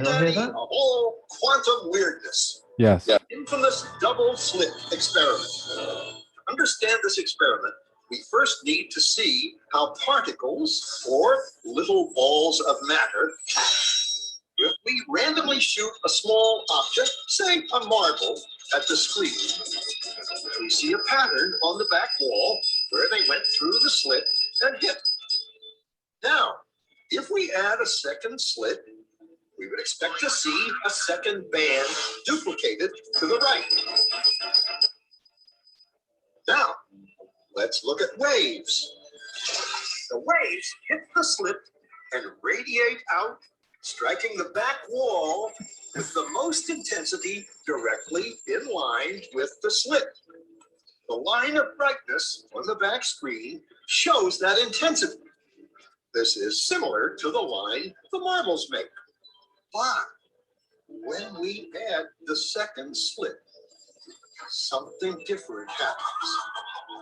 Granddaddy of all quantum weirdness. Yes. The infamous double slit experiment. To understand this experiment, we first need to see how particles, or little balls of matter, act. If we randomly shoot a small object, say a marble, at the screen, we see a pattern on the back wall where they went through the slit and hit. Now, if we add a second slit, we would expect to see a second band duplicated to the right. Now, let's look at waves. The waves hit the slit and radiate out, striking the back wall with the most intensity directly in line with the slit. The line of brightness on the back screen shows that intensity. This is similar to the line the marbles make. But when we add the second slit, something different happens.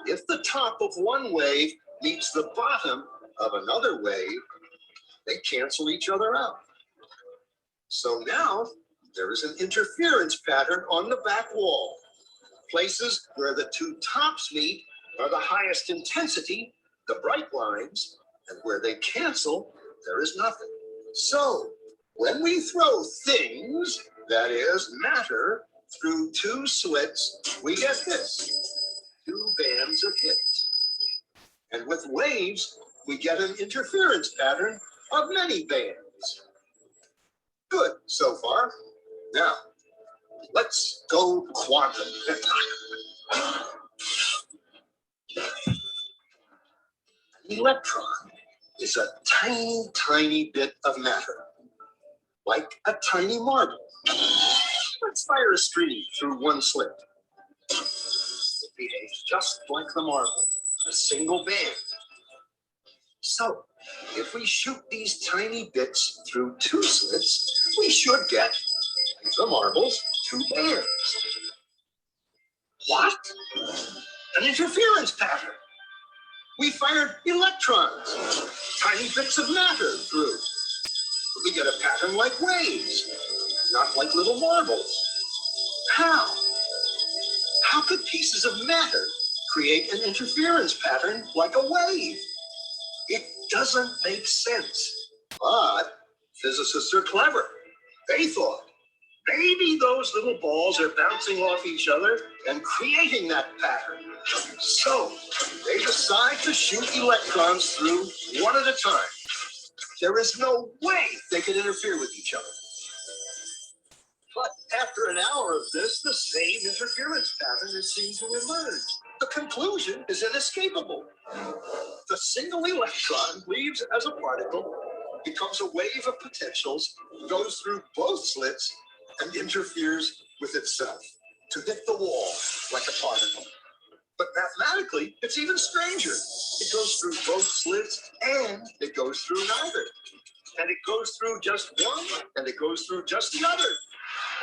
If the top of one wave meets the bottom of another wave, they cancel each other out. So now there is an interference pattern on the back wall. Places where the two tops meet are the highest intensity, the bright lines, and where they cancel, there is nothing. So when we throw things, that is matter, through two slits, we get this, two bands of hits. And with waves, we get an interference pattern of many bands. Good so far. Now, let's go quantum. An electron is a tiny, tiny bit of matter, like a tiny marble. Let's fire a stream through one slit. It behaves just like the marble, a single band. So, if we shoot these tiny bits through two slits, we should get, like the marbles, two bands. What? An interference pattern. We fired electrons, tiny bits of matter through. We get a pattern like waves, not like little marbles. How? How could pieces of matter create an interference pattern like a wave? It doesn't make sense. But physicists are clever. They thought, maybe those little balls are bouncing off each other and creating that pattern. So they decide to shoot electrons through one at a time. There is no way they can interfere with each other. But after an hour of this, the same interference pattern is seen to emerge. The conclusion is inescapable. The single electron leaves as a particle, becomes a wave of potentials, goes through both slits, and interferes with itself to hit the wall like a particle. But mathematically, it's even stranger. It goes through both slits and it goes through neither. And it goes through just one and it goes through just the other.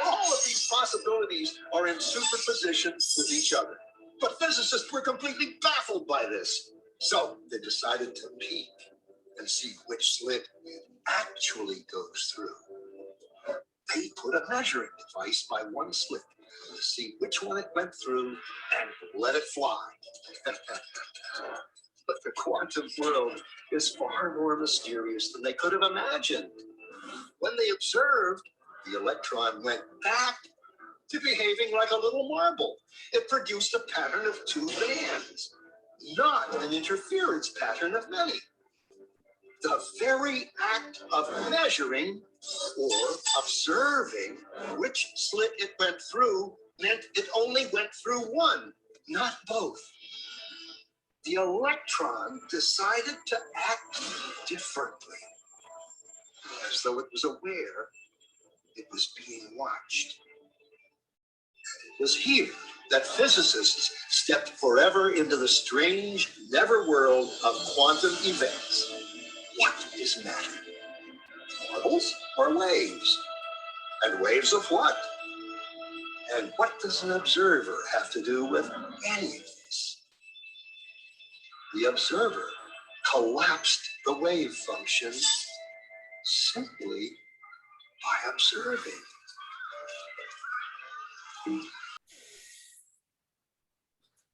All of these possibilities are in superposition with each other. But physicists were completely baffled by this. So they decided to peek and see which slit it actually goes through. They put a measuring device by one slit to see which one it went through and let it fly. But the quantum world is far more mysterious than they could have imagined. When they observed, the electron went back to behaving like a little marble. It produced a pattern of two bands, not an interference pattern of many. The very act of measuring or observing which slit it went through meant it only went through one, not both. The electron decided to act differently, as though it was aware it was being watched. It was here that physicists stepped forever into the strange, never world of quantum events. What is matter? Marbles or waves? And waves of what? And what does an observer have to do with any of this? The observer collapsed the wave function simply by by observing.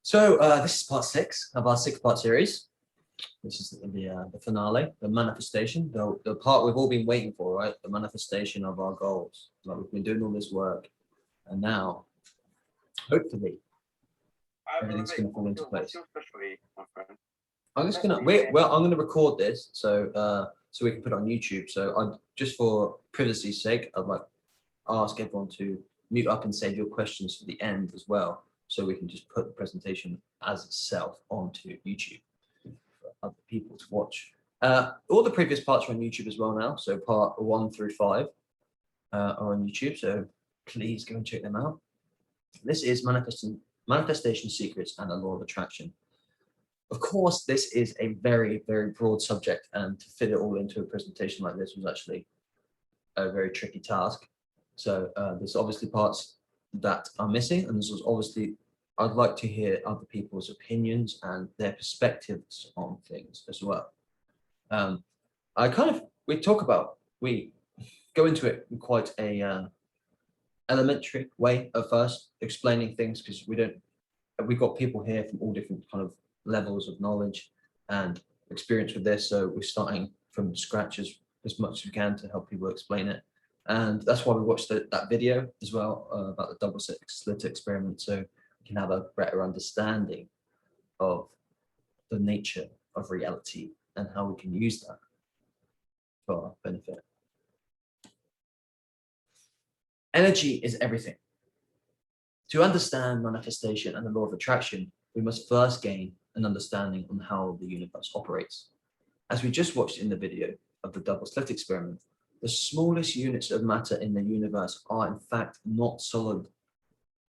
So this is part 6 of our 6-part series. This is the finale, the manifestation, the part we've all been waiting for, right? The manifestation of our goals. Like, we've been doing all this work, and now, hopefully, everything's going to fall into place. I'm just gonna I'm gonna record this so we can put it on YouTube. So just for privacy's sake, I'd like ask everyone to mute up and save your questions for the end as well, so we can just put the presentation as itself onto YouTube for other people to watch. All the previous parts are on YouTube as well now, so part 1 through 5 are on YouTube, so please go and check them out. This is Manifestation Secrets and the Law of Attraction. Of course, this is a very, very broad subject, and to fit it all into a presentation like this was actually a very tricky task. So there's obviously parts that are missing, and there's obviously, I'd like to hear other people's opinions and their perspectives on things as well. We go into it in quite a elementary way at first, explaining things, because we've got people here from all different kind of levels of knowledge and experience with this, so we're starting from scratch as much as we can to help people explain it. And that's why we watched that video as well about the double slit experiment, so we can have a better understanding of the nature of reality and how we can use that for our benefit. Energy is everything. To understand manifestation and the law of attraction, we must first gain an understanding on how the universe operates. As we just watched in the video of the double slit experiment, the smallest units of matter in the universe are in fact not solid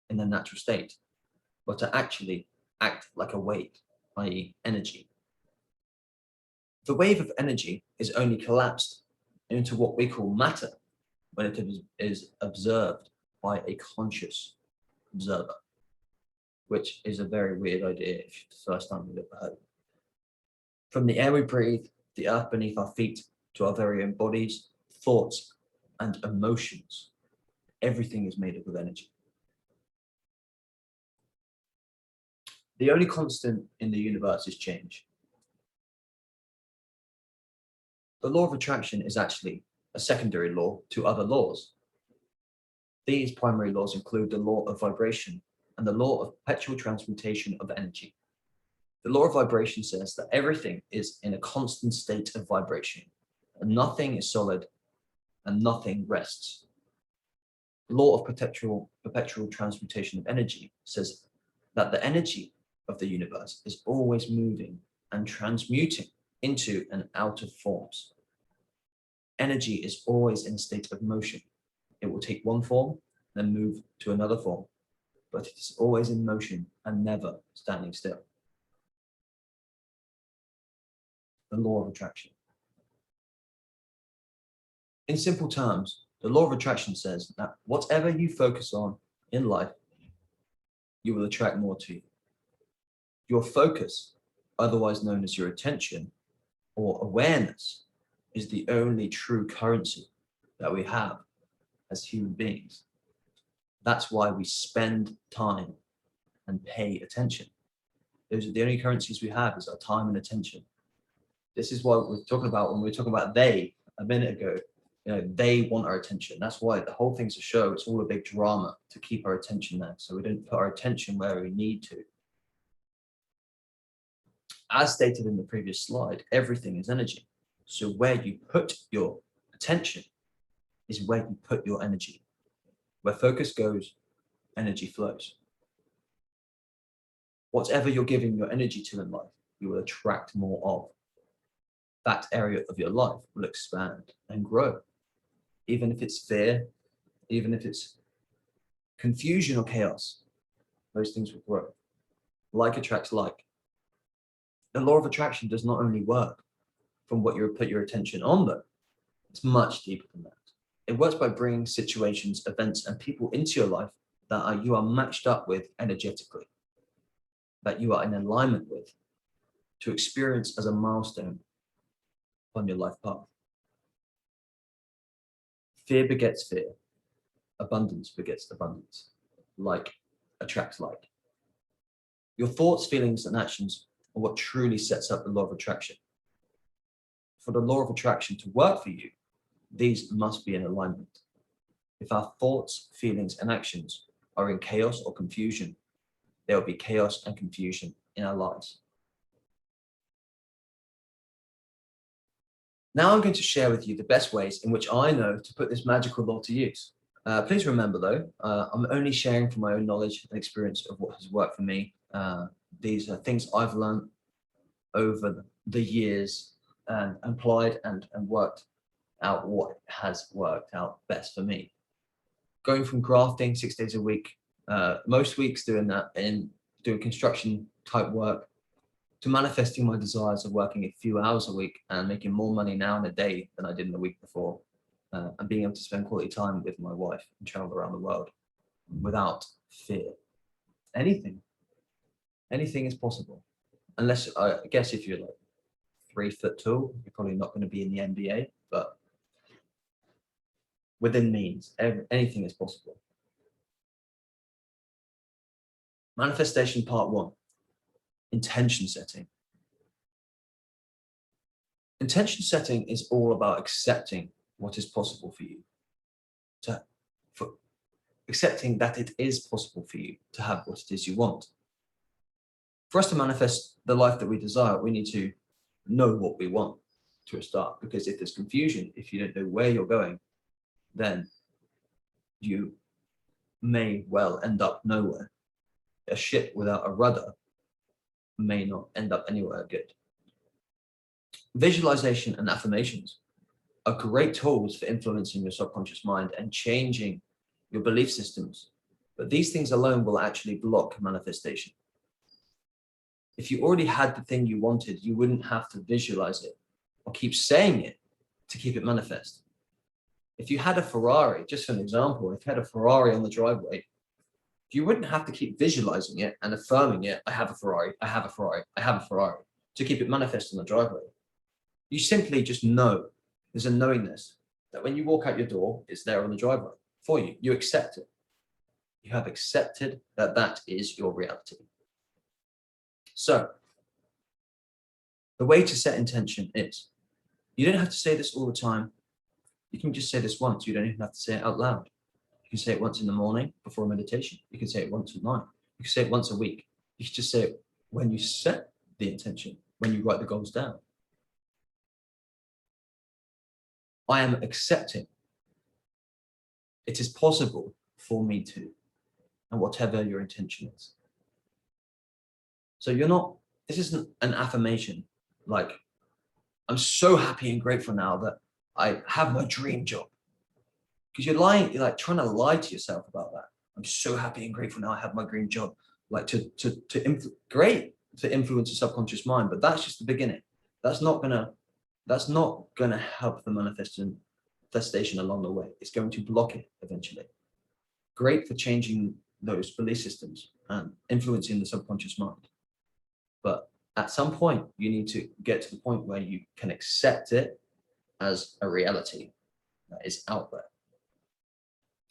in their natural state, but to actually act like a wave, i.e. energy. The wave of energy is only collapsed into what we call matter when it is observed by a conscious observer, which is a very weird idea if it's the first time we've ever heard. From the air we breathe, the earth beneath our feet, to our very own bodies, thoughts, and emotions, everything is made up of energy. The only constant in the universe is change. The law of attraction is actually a secondary law to other laws. These primary laws include the law of vibration and the law of perpetual transmutation of energy. The law of vibration says that everything is in a constant state of vibration, and nothing is solid and nothing rests. The law of perpetual transmutation of energy says that the energy of the universe is always moving and transmuting into and out of forms. Energy is always in a state of motion. It will take one form, then move to another form, but it is always in motion and never standing still. The law of attraction. In simple terms, the law of attraction says that whatever you focus on in life, you will attract more to you. Your focus, otherwise known as your attention or awareness, is the only true currency that we have as human beings. That's why we spend time and pay attention. Those are the only currencies we have, is our time and attention. This is what we're talking about when we were talking about they a minute ago. They want our attention. That's why the whole thing's a show. It's all a big drama to keep our attention there, so we don't put our attention where we need to. As stated in the previous slide, everything is energy. So where you put your attention is where you put your energy. Where focus goes, energy flows. Whatever you're giving your energy to in life, you will attract more of. That area of your life will expand and grow. Even if it's fear, even if it's confusion or chaos, those things will grow. Like attracts like. The law of attraction does not only work from what you put your attention on, though. It's much deeper than that. It works by bringing situations, events, and people into your life that you are matched up with energetically, that you are in alignment with, to experience as a milestone on your life path. Fear begets fear. Abundance begets abundance. Like attracts like. Your thoughts, feelings, and actions are what truly sets up the law of attraction. For the law of attraction to work for you, these must be in alignment. If our thoughts, feelings, and actions are in chaos or confusion, there will be chaos and confusion in our lives. Now I'm going to share with you the best ways in which I know to put this magical law to use. Please remember though, I'm only sharing from my own knowledge and experience of what has worked for me. These are things I've learned over the years and applied and worked out what has worked out best for me. Going from grafting 6 days a week, most weeks doing that and doing construction type work, to manifesting my desires of working a few hours a week and making more money now in a day than I did in the week before, and being able to spend quality time with my wife and travel around the world without fear. Anything is possible. Unless, I guess if you're like 3 foot tall, you're probably not going to be in the NBA, but within means, anything is possible. Manifestation part 1, intention setting. Intention setting is all about accepting what is possible for you, accepting that it is possible for you to have what it is you want. For us to manifest the life that we desire, we need to know what we want to a start, because if there's confusion, if you don't know where you're going, then you may well end up nowhere. A ship without a rudder may not end up anywhere good. Visualization and affirmations are great tools for influencing your subconscious mind and changing your belief systems, but these things alone will actually block manifestation. If you already had the thing you wanted, you wouldn't have to visualize it or keep saying it to keep it manifest. If you had a Ferrari, just for an example, if you had a Ferrari on the driveway, you wouldn't have to keep visualizing it and affirming it, I have a Ferrari, I have a Ferrari, I have a Ferrari, to keep it manifest on the driveway. You simply just know, there's a knowingness that when you walk out your door, it's there on the driveway for you. You accept it. You have accepted that that is your reality. So, the way to set intention is, you don't have to say this all the time. You can just say this once. You don't even have to say it out loud. You can say it once in the morning before meditation. You can say it once at night. You can say it once a week. You can just say it when you set the intention, when you write the goals down. I am accepting it is possible for me to, and whatever your intention is. So you're not, this isn't an affirmation like, I'm so happy and grateful now that I have my dream job. Because you're lying, you're like trying to lie to yourself about that. I'm so happy and grateful now I have my dream job. Like great to influence the subconscious mind, but that's just the beginning. That's not gonna help the manifestation along the way. It's going to block it eventually. Great for changing those belief systems and influencing the subconscious mind. But at some point, you need to get to the point where you can accept it as a reality that is out there.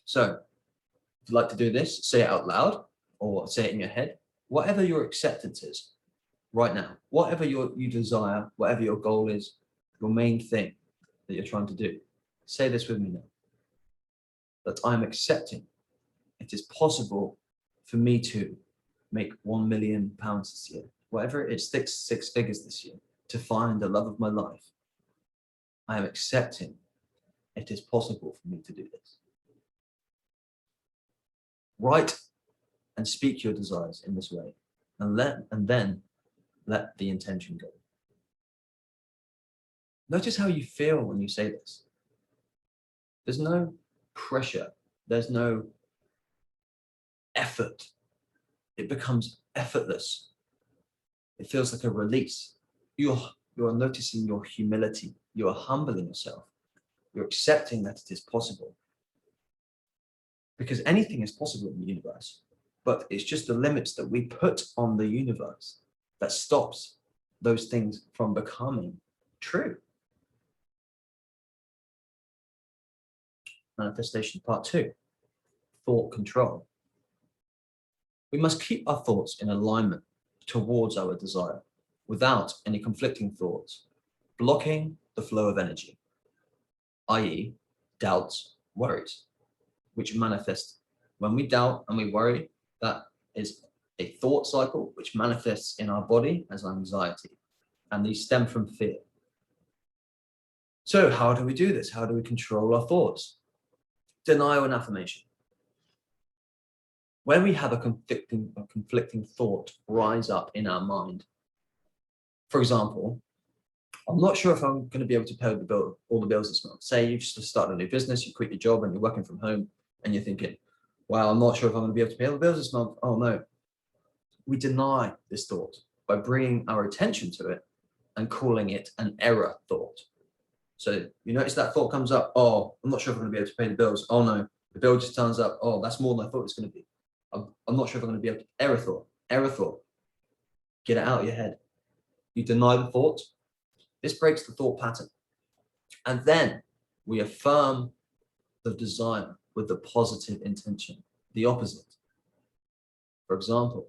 So if you'd like to do this, say it out loud or say it in your head, whatever your acceptance is right now, whatever you desire, whatever your goal is, your main thing that you're trying to do, say this with me now, that I'm accepting it is possible for me to make £1 million this year, whatever it is, six figures this year, to find the love of my life. I am accepting it is possible for me to do this. Write and speak your desires in this way, and then let the intention go. Notice how you feel when you say this. There's no pressure. There's no effort. It becomes effortless. It feels like a release. You're noticing your humility. You're humbling yourself. You're accepting that it is possible. Because anything is possible in the universe, but it's just the limits that we put on the universe that stops those things from becoming true. manifestation part 2, thought control. We must keep our thoughts in alignment towards our desire without any conflicting thoughts, blocking the flow of energy, i.e. doubts, worries, which manifest when we doubt and we worry. That is a thought cycle which manifests in our body as anxiety, and these stem from fear. So how do we do this? How do we control our thoughts? Denial and affirmation. When we have a conflicting thought rise up in our mind, for example, I'm not sure if I'm going to be able to pay all the bills this month. Say you've just started a new business, you quit your job and you're working from home and you're thinking, wow, I'm not sure if I'm going to be able to pay all the bills this month. Oh no. We deny this thought by bringing our attention to it and calling it an error thought. So you notice that thought comes up, oh, I'm not sure if I'm going to be able to pay the bills. Oh no, the bill just turns up, oh, that's more than I thought it was going to be. I'm not sure if I'm going to be able to, error thought. Get it out of your head. You deny the thought. This breaks the thought pattern. And then we affirm the desire with the positive intention, the opposite. For example,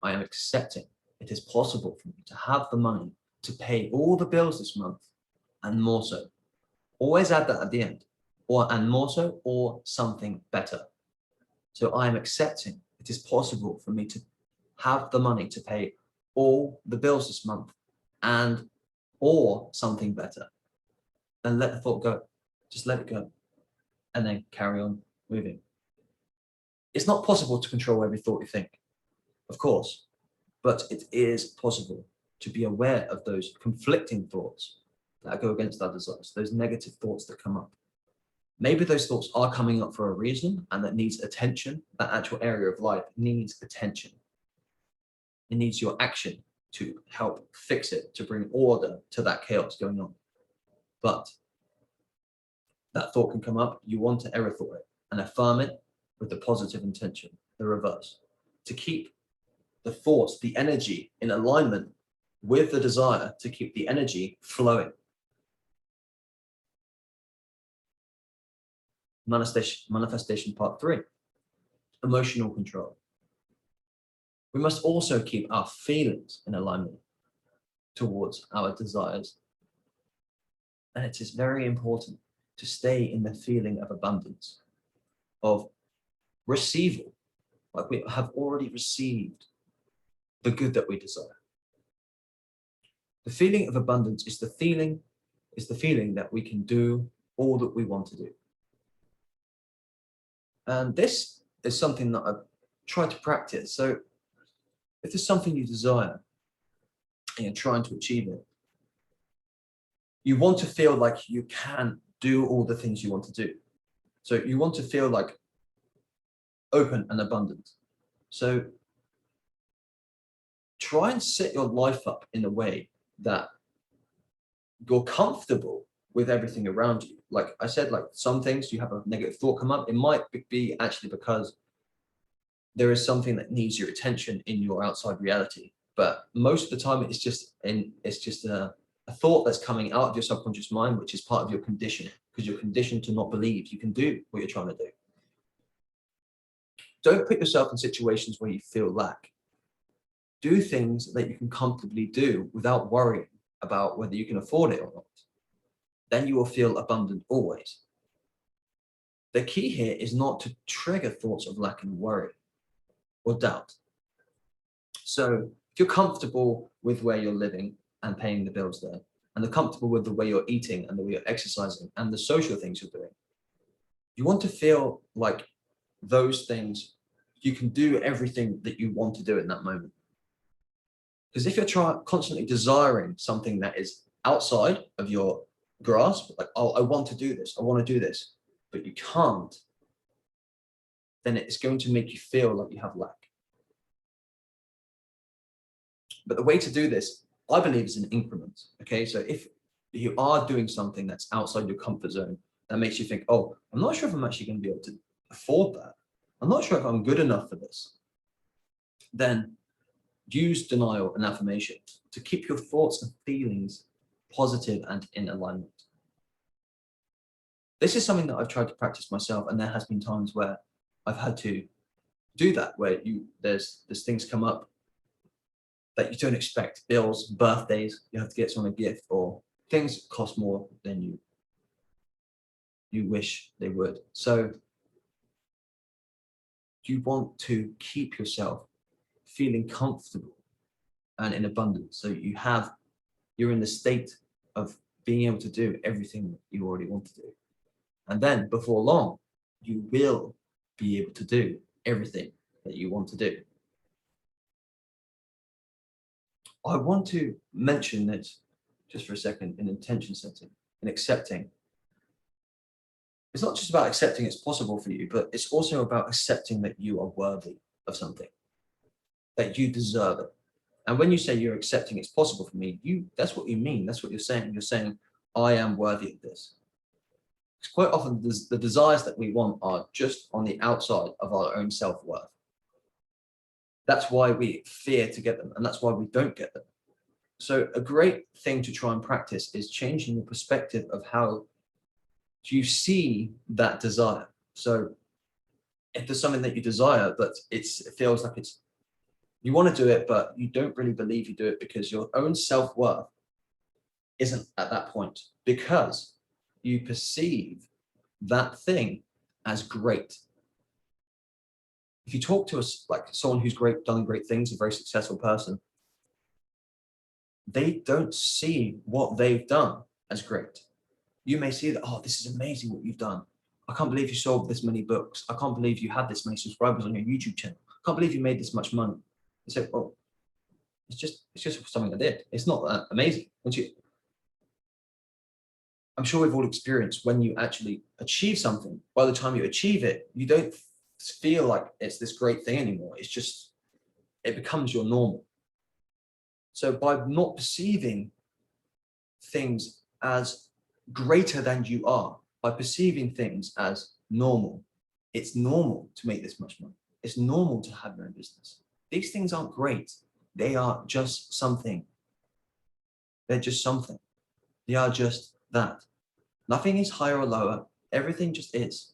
I am accepting it is possible for me to have the money to pay all the bills this month and more so. Always add that at the end, and more so, or something better. So I am accepting it is possible for me to have the money to pay all the bills this month and or something better. Then let the thought go. Just let it go. And then carry on moving. It's not possible to control every thought you think, of course, but it is possible to be aware of those conflicting thoughts that go against our desires, those negative thoughts that come up. Maybe those thoughts are coming up for a reason and that needs attention. That actual area of life needs attention. It needs your action to help fix it, to bring order to that chaos going on. But that thought can come up. You want to error thought it and affirm it with the positive intention, the reverse, to keep the force, the energy in alignment with the desire, to keep the energy flowing. Manifestation part 3, emotional control. We must also keep our feelings in alignment towards our desires. And it is very important to stay in the feeling of abundance, of receival, like we have already received the good that we desire. The feeling of abundance is the feeling that we can do all that we want to do. And this is something that I've tried to practice. So if there's something you desire and you're trying to achieve it, you want to feel like you can do all the things you want to do. So you want to feel like open and abundant. So try and set your life up in a way that you're comfortable with everything around you. Like I said, like some things you have a negative thought come up. It might be actually because there is something that needs your attention in your outside reality. But most of the time it's just a thought that's coming out of your subconscious mind, which is part of your conditioning, because you're conditioned to not believe you can do what you're trying to do. Don't put yourself in situations where you feel lack. Do things that you can comfortably do without worrying about whether you can afford it or not. Then you will feel abundant always. The key here is not to trigger thoughts of lack and worry or doubt. So if you're comfortable with where you're living and paying the bills there, and they're comfortable with the way you're eating and the way you're exercising and the social things you're doing, you want to feel like those things, you can do everything that you want to do in that moment. Because if you're constantly desiring something that is outside of your grasp, like, oh, I want to do this, I want to do this, but you can't, then it's going to make you feel like you have lack. But the way to do this, I believe, is in increments. Okay, so if you are doing something that's outside your comfort zone, that makes you think, oh, I'm not sure if I'm actually going to be able to afford that. I'm not sure if I'm good enough for this. Then use denial and affirmation to keep your thoughts and feelings positive and in alignment. This is something that I've tried to practice myself, and there has been times where I've had to do that, where there's things come up that you don't expect, bills, birthdays, you have to get someone a gift, or things cost more than you wish they would. So you want to keep yourself feeling comfortable and in abundance. So you're in the state of being able to do everything that you already want to do. And then before long, you will be able to do everything that you want to do. I want to mention this just for a second in intention setting and accepting. It's not just about accepting it's possible for you, but it's also about accepting that you are worthy of something, that you deserve it. And when you say you're accepting it's possible for me, that's what you mean. That's what you're saying. You're saying, I am worthy of this. Because quite often the desires that we want are just on the outside of our own self-worth. That's why we fear to get them, and that's why we don't get them. So a great thing to try and practice is changing the perspective of how you see that desire. So if there's something that you desire, but it feels like you want to do it, but you don't really believe you do it because your own self-worth isn't at that point, because you perceive that thing as great. If you talk to us like someone who's done great things, a very successful person, they don't see what they've done as great. You may see that, oh, this is amazing what you've done. I can't believe you sold this many books. I can't believe you had this many subscribers on your YouTube channel. I can't believe you made this much money. You say, oh, it's just something I did. It's not that amazing. I'm sure we've all experienced when you actually achieve something, by the time you achieve it, you don't feel like it's this great thing anymore. It's just, it becomes your normal. So by not perceiving things as greater than you are, by perceiving things as normal, it's normal to make this much money. It's normal to have your own business. These things aren't great. They are just something. They're just something. They are just that. Nothing is higher or lower. Everything just is.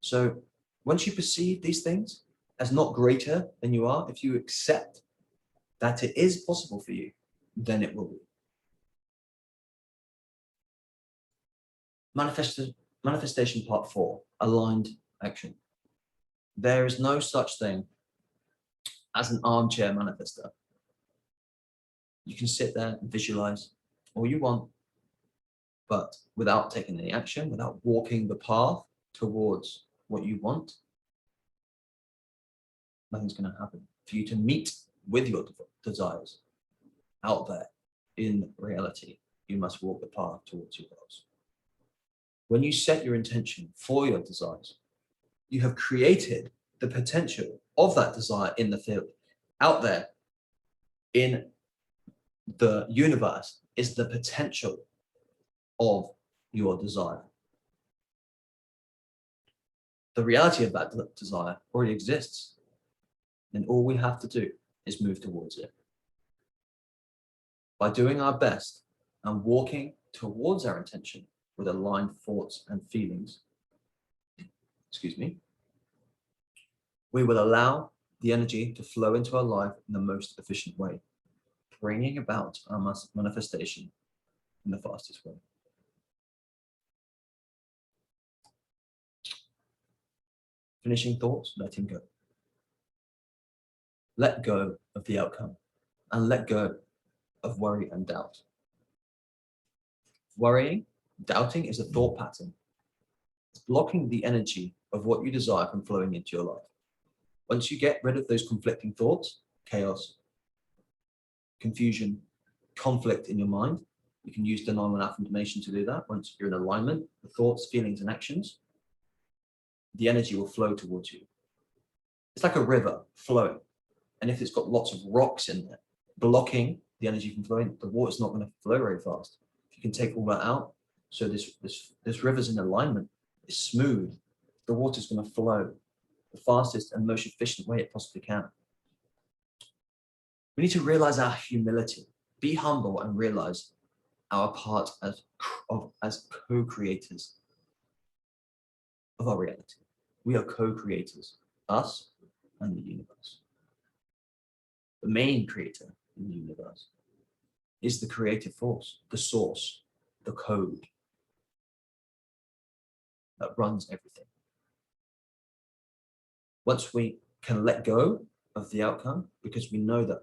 So once you perceive these things as not greater than you are, if you accept that it is possible for you, then it will be. Manifestation part 4, aligned action. There is no such thing as an armchair manifester. You can sit there and visualize all you want, but without taking any action, without walking the path towards what you want, nothing's going to happen. For you to meet with your desires out there in reality, you must walk the path towards your goals. When you set your intention for your desires, you have created the potential of that desire in the field. Out there in the universe is the potential of your desire. The reality of that desire already exists, and all we have to do is move towards it. By doing our best and walking towards our intention with aligned thoughts and feelings, we will allow the energy to flow into our life in the most efficient way, bringing about our manifestation in the fastest way. Finishing thoughts, letting go. Let go of the outcome and let go of worry and doubt. Worrying, doubting is a thought pattern. It's blocking the energy of what you desire from flowing into your life. Once you get rid of those conflicting thoughts, chaos, confusion, conflict in your mind, you can use denial and affirmation to do that. Once you're in alignment with thoughts, feelings, and actions, the energy will flow towards you. It's like a river flowing. And if it's got lots of rocks in there, blocking the energy from flowing, the water's not going to flow very fast. If you can take all that out, so this river's in alignment, it's smooth, the water's going to flow the fastest and most efficient way it possibly can. We need to realize our humility, be humble and realize our part as co-creators of our reality. We are co-creators, us and the universe. The main creator in the universe is the creative force, the source, the code that runs everything. Once we can let go of the outcome, because we know that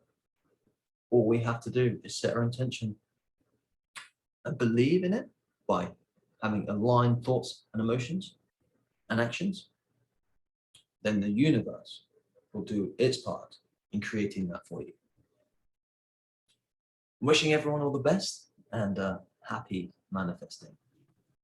all we have to do is set our intention and believe in it by having aligned thoughts and emotions and actions, then the universe will do its part in creating that for you. Wishing everyone all the best and happy manifesting.